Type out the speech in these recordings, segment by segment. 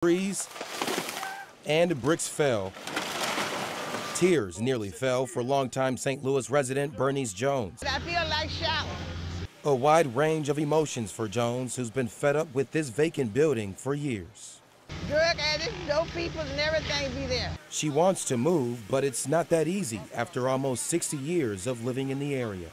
Trees and bricks fell. Tears nearly fell for longtime St. Louis resident Bernice Jones. I feel like shouting. A wide range of emotions for Jones, who's been fed up with this vacant building for years. Drug addicts, dope people, and everything be there. She wants to move, but it's not that easy after almost 60 years of living in the area.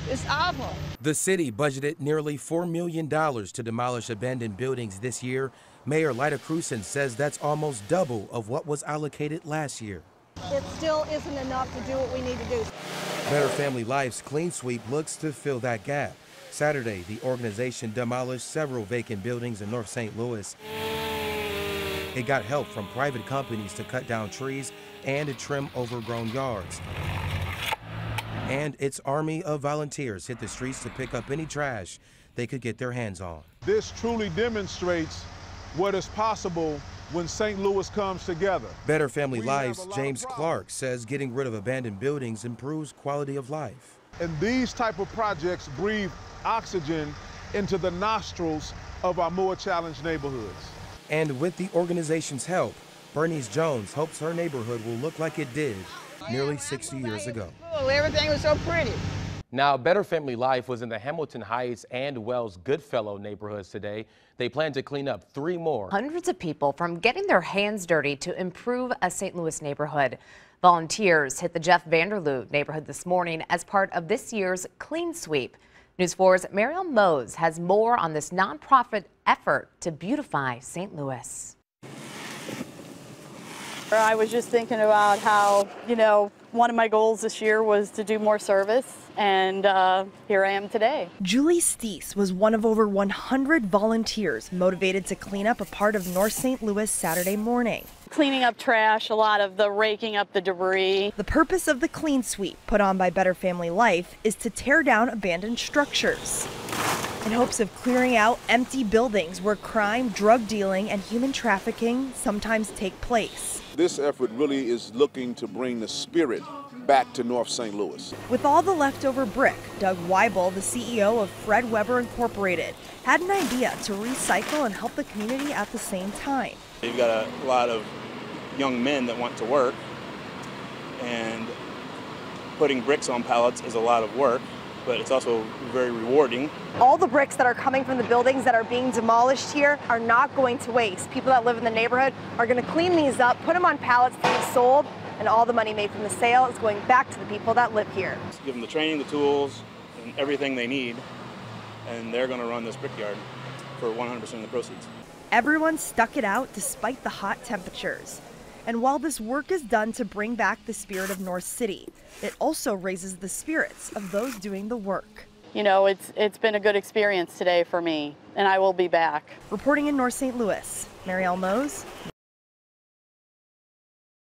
It's awful. The city budgeted nearly $4 million to demolish abandoned buildings this year. Mayor Lyda Crewson says that's almost double of what was allocated last year. It still isn't enough to do what we need to do. Better Family Life's Clean Sweep looks to fill that gap. Saturday, the organization demolished several vacant buildings in North St. Louis. It got help from private companies to cut down trees and to trim overgrown yards. And its army of volunteers hit the streets to pick up any trash they could get their hands on. This truly demonstrates what is possible when St. Louis comes together. Better Family Life's James Clark says getting rid of abandoned buildings improves quality of life. And these type of projects breathe oxygen into the nostrils of our more challenged neighborhoods. And with the organization's help, Bernice Jones hopes her neighborhood will look like it did nearly 60 years ago. Everything was so pretty. Now, Better Family Life was in the Hamilton Heights and Wells Goodfellow neighborhoods today. They plan to clean up 3 more. Hundreds of people from getting their hands dirty to improve a St. Louis neighborhood. Volunteers hit the Jeff Vanderloo neighborhood this morning as part of this year's Clean Sweep. News 4's Mariel Mose has more on this nonprofit effort to beautify St. Louis. I was just thinking about how, one of my goals this year was to do more service, and here I am today. Julie Steese was one of over 100 volunteers motivated to clean up a part of North St. Louis Saturday morning. Cleaning up trash, a lot of the raking up the debris. The purpose of the Clean Sweep put on by Better Family Life is to tear down abandoned structures in hopes of clearing out empty buildings where crime, drug dealing, and human trafficking sometimes take place. This effort really is looking to bring the spirit back to North St. Louis. With all the leftover brick, Doug Weibel, the CEO of Fred Weber Incorporated, had an idea to recycle and help the community at the same time. You've got a lot of young men that want to work, and putting bricks on pallets is a lot of work, but it's also very rewarding. All the bricks that are coming from the buildings that are being demolished here are not going to waste. People that live in the neighborhood are going to clean these up, put them on pallets to be sold, and all the money made from the sale is going back to the people that live here. Give them the training, the tools, and everything they need, and they're going to run this brickyard for 100% of the proceeds. Everyone stuck it out despite the hot temperatures. And while this work is done to bring back the spirit of North City, it also raises the spirits of those doing the work. It's been a good experience today for me, and I will be back. Reporting in North St. Louis, Mariel Mose.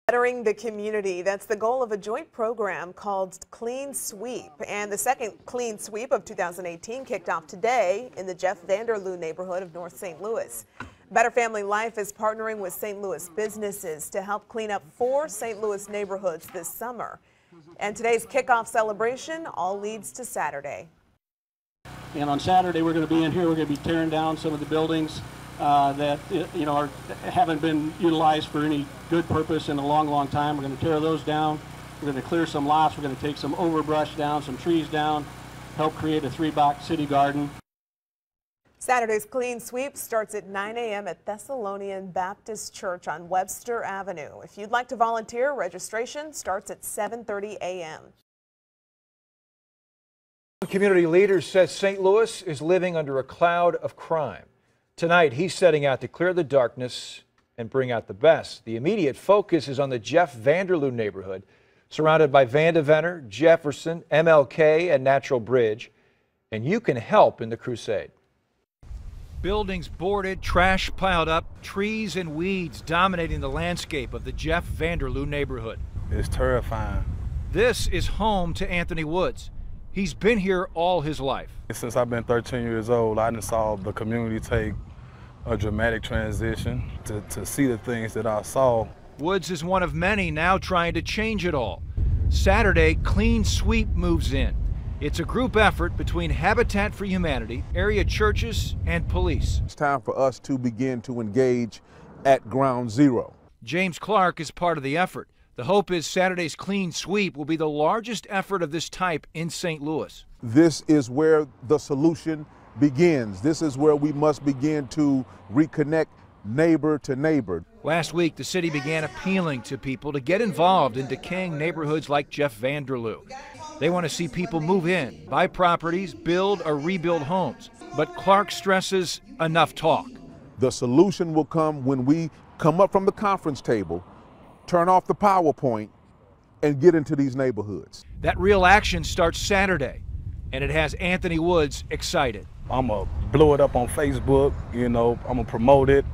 Bettering the community, that's the goal of a joint program called Clean Sweep. And the second Clean Sweep of 2018 kicked off today in the Jeff Vanderloo neighborhood of North St. Louis. Better Family Life is partnering with St. Louis businesses to help clean up 4 St. Louis neighborhoods this summer. And today's kickoff celebration all leads to Saturday. And on Saturday, we're going to be in here. We're going to be tearing down some of the buildings that haven't been utilized for any good purpose in a long, long time. We're going to tear those down. We're going to clear some lots. We're going to take some overbrush down, some trees down, help create a 3-block city garden. Saturday's Clean Sweep starts at 9 a.m. at Thessalonian Baptist Church on Webster Avenue. If you'd like to volunteer, registration starts at 7:30 a.m. Community leaders says St. Louis is living under a cloud of crime. Tonight, he's setting out to clear the darkness and bring out the best. The immediate focus is on the Jeff Vanderloo neighborhood, surrounded by Vandeventer, Jefferson, MLK, and Natural Bridge. And you can help in the crusade. Buildings boarded, trash piled up, trees and weeds dominating the landscape of the Jeff Vanderloo neighborhood. It's terrifying. This is home to Anthony Woods. He's been here all his life. Since I've been 13 years old, I saw the community take a dramatic transition. To see the things that I saw. Woods is one of many now trying to change it all. Saturday, Clean Sweep moves in. It's a group effort between Habitat for Humanity, area churches, and police. It's time for us to begin to engage at ground zero. James Clark is part of the effort. The hope is Saturday's clean sweep will be the largest effort of this type in St. Louis. This is where the solution begins. This is where we must begin to reconnect neighbor to neighbor. Last week, the city began appealing to people to get involved in decaying neighborhoods like Jeff Vanderloo. They want to see people move in, buy properties, build or rebuild homes. But Clark stresses enough talk. The solution will come when we come up from the conference table, turn off the PowerPoint, and get into these neighborhoods. That real action starts Saturday, and it has Anthony Woods excited. I'm going to blow it up on Facebook, I'm going to promote it.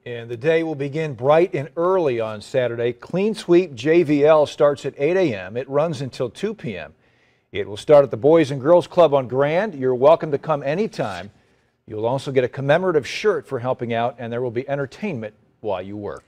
And the day will begin bright and early on Saturday. Clean Sweep JVL starts at 8 a.m. It runs until 2 p.m. It will start at the Boys and Girls Club on Grand. You're welcome to come anytime. You'll also get a commemorative shirt for helping out, and there will be entertainment while you work.